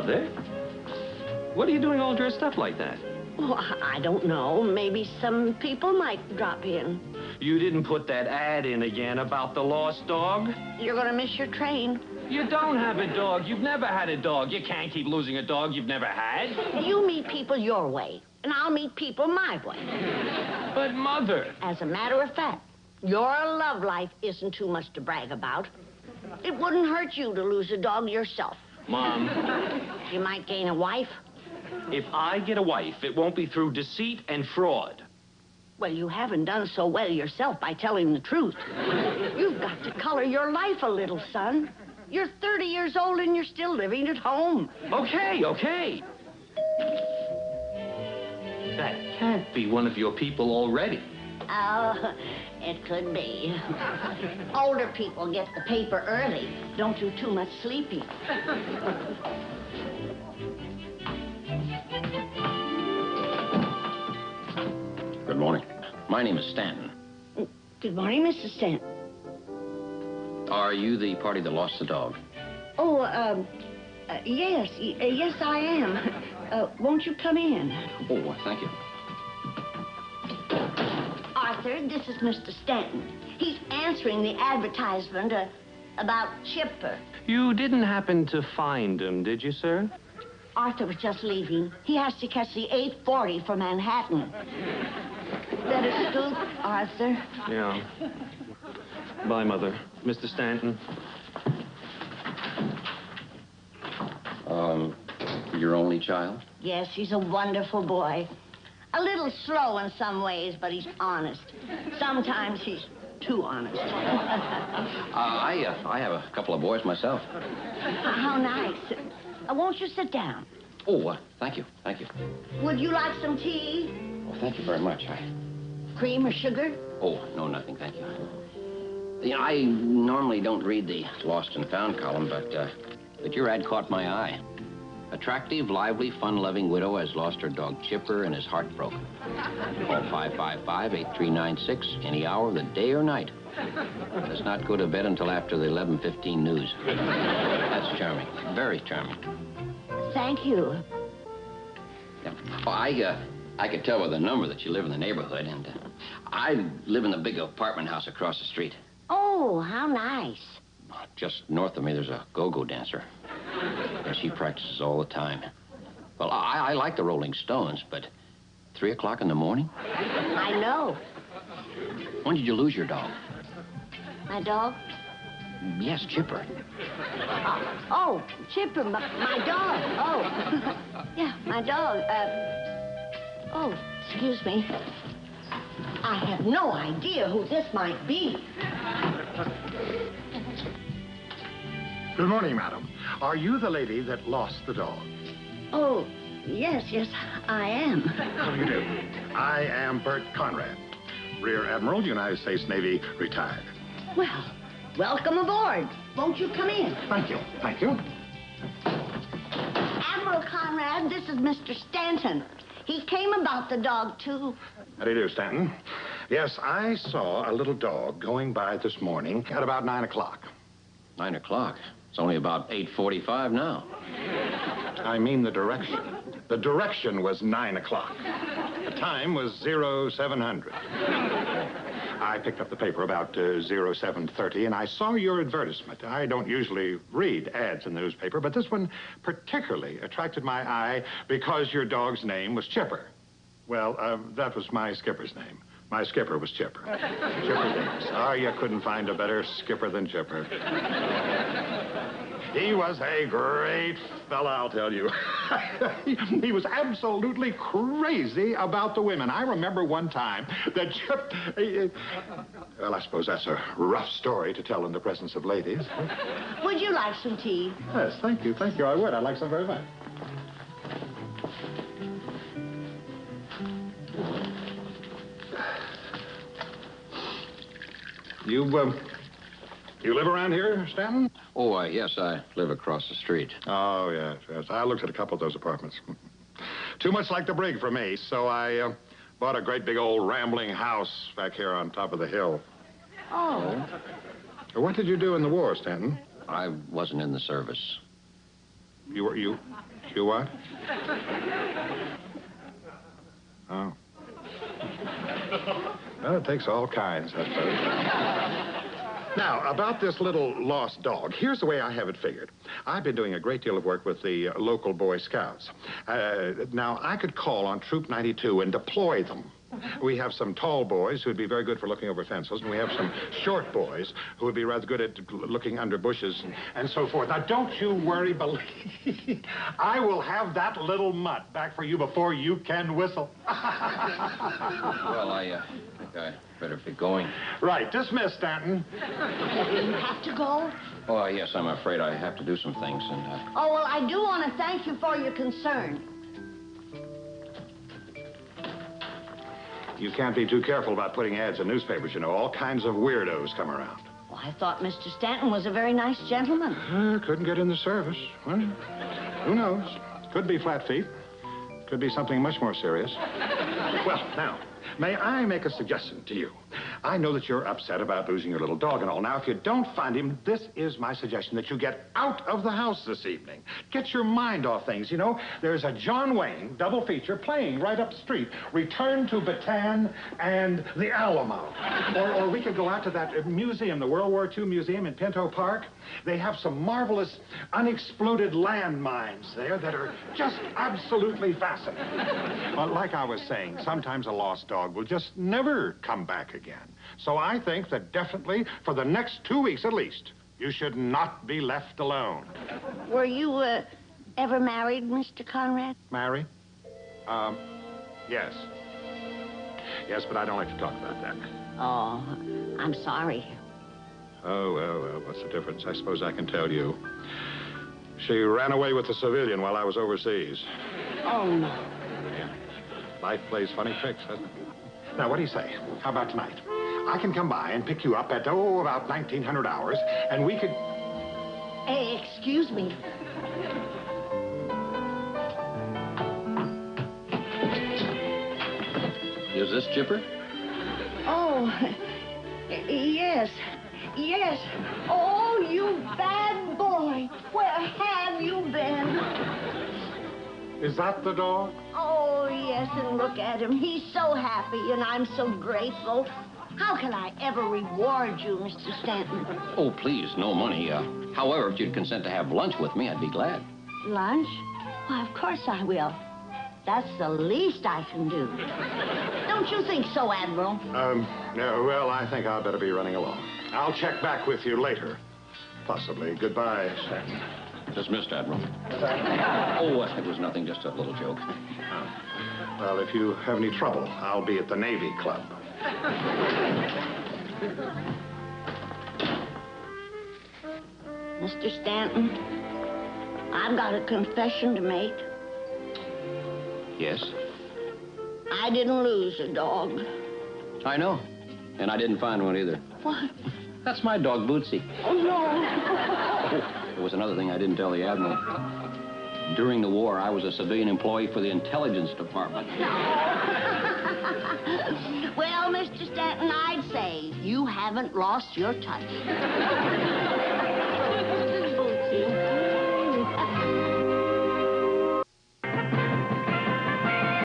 Mother? What are you doing all dressed up like that? Oh, I don't know. Maybe some people might drop in. You didn't put that ad in again about the lost dog? You're gonna miss your train. You don't have a dog. You've never had a dog. You can't keep losing a dog you've never had. You meet people your way, and I'll meet people my way. But, Mother... As a matter of fact, your love life isn't too much to brag about. It wouldn't hurt you to lose a dog yourself. Mom... You might gain a wife. If I get a wife, it won't be through deceit and fraud. Well, you haven't done so well yourself by telling the truth. You've got to color your life a little, son. You're 30 years old and you're still living at home. Okay. That can't be one of your people already. Oh, it could be. Older people get the paper early. Don't do too much sleeping. Good morning. My name is Stanton. Good morning, Mr. Stanton. Are you the party that lost the dog? Oh, yes, yes, I am. Won't you come in? Oh, thank you. Arthur, this is Mr. Stanton. He's answering the advertisement about Chipper. You didn't happen to find him, did you, sir? Arthur was just leaving. He has to catch the 8:40 for Manhattan. Better scoot, Arthur. Yeah. Bye, Mother. Mr. Stanton. Your only child? Yes, he's a wonderful boy. A little slow in some ways, but he's honest. Sometimes he's too honest. I have a couple of boys myself. How nice. Won't you sit down? Oh, thank you. Would you like some tea? Oh, thank you very much. Cream or sugar? Oh, no, nothing, thank you. You know, I normally don't read the Lost and Found column, but your ad caught my eye. Attractive, lively, fun-loving widow has lost her dog Chipper and is heartbroken. Call 555-8396 any hour of the day or night. Does not go to bed until after the 11:15 news. That's charming. Very charming. Thank you. Yeah. Well, I could tell by the number that you live in the neighborhood, and I live in the big apartment house across the street. Oh, how nice. Just north of me, there's a go-go dancer. And she practices all the time. Well, I like the Rolling Stones, but 3 o'clock in the morning? I know. When did you lose your dog? My dog? Yes, Chipper. Oh, Chipper, my dog. Oh, yeah, my dog. Oh, excuse me. I have no idea who this might be. Good morning, madam. Are you the lady that lost the dog? Oh, yes, I am. How do you do? I am Bert Conrad, Rear Admiral, United States Navy, retired. Well, welcome aboard. Won't you come in? Thank you. Admiral Conrad, this is Mr. Stanton. He came about the dog, too. How do you do, Stanton? Yes, I saw a little dog going by this morning at about 9 o'clock. 9 o'clock? It's only about 8:45 now. I mean the direction. The direction was 9 o'clock. The time was 0700. I picked up the paper about 0730, and I saw your advertisement. I don't usually read ads in the newspaper, but this one particularly attracted my eye because your dog's name was Chipper. Well, that was my skipper's name. My skipper was Chipper. Chipper Davis. Oh, you couldn't find a better skipper than Chipper. He was a great fella, I'll tell you. He was absolutely crazy about the women. I remember one time that Chip... well, I suppose that's a rough story to tell in the presence of ladies. Would you like some tea? Yes, thank you. I would. I'd like some very much. You live around here, Stanton? Oh, yes, I live across the street. Oh, yes. I looked at a couple of those apartments. Too much like the brig for me, so I bought a great big old rambling house back here on top of the hill. Oh. What did you do in the war, Stanton? I wasn't in the service. You what? Oh. Well, it takes all kinds, I suppose. Now, about this little lost dog, here's the way I have it figured. I've been doing a great deal of work with the local Boy Scouts. Now, I could call on Troop 92 and deploy them. We have some tall boys who would be very good for looking over fences, and we have some short boys who would be rather good at looking under bushes and so forth. Now, don't you worry, believe I will have that little mutt back for you before you can whistle. Well, I think I better be going. Right. Dismiss, Stanton. You have to go? Oh, yes, I'm afraid I have to do some things, and... Oh, well, I do want to thank you for your concern. You can't be too careful about putting ads in newspapers, you know. All kinds of weirdos come around. Well, I thought Mr. Stanton was a very nice gentleman. Couldn't get in the service. Well, who knows? Could be flat feet. Could be something much more serious. Well, now, may I make a suggestion to you? I know that you're upset about losing your little dog and all. Now, if you don't find him, this is my suggestion, that you get out of the house this evening. Get your mind off things, you know. There's a John Wayne double feature playing right up the street. Return to Bataan and the Alamo. Or we could go out to that museum, the World War II Museum in Pinto Park. They have some marvelous unexploded landmines there that are just absolutely fascinating. Well, like I was saying, sometimes a lost dog will just never come back again. So I think that definitely, for the next 2 weeks at least, you should not be left alone. Were you, ever married, Mr. Conrad? Married? Yes. Yes, but I don't like to talk about that. Oh, I'm sorry. Oh, well, what's the difference? I suppose I can tell you. She ran away with a civilian while I was overseas. Oh, no. Yeah. Life plays funny tricks, doesn't it? Now, what do you say? How about tonight? I can come by and pick you up at, about 1900 hours, and we could... Hey, excuse me. Is this Chipper? Oh, yes. Yes. Oh, you bad boy. Where have you been? Is that the dog? Oh, yes, and look at him. He's so happy, and I'm so grateful. How can I ever reward you, Mr. Stanton? Oh, please, no money. However, if you'd consent to have lunch with me, I'd be glad. Lunch? Why, of course I will. That's the least I can do. Don't you think so, Admiral? No, well, I think I'd better be running along. I'll check back with you later. Possibly. Goodbye, Stanton. Dismissed, Admiral. Oh, it was nothing, just a little joke. Well, if you have any trouble, I'll be at the Navy Club. Mr. Stanton, I've got a confession to make. Yes? I didn't lose a dog. I know. And I didn't find one either. What? That's my dog, Bootsy. Oh, no. There was another thing I didn't tell the Admiral. During the war, I was a civilian employee for the Intelligence Department. Well, Mr. Stanton, I'd say you haven't lost your touch.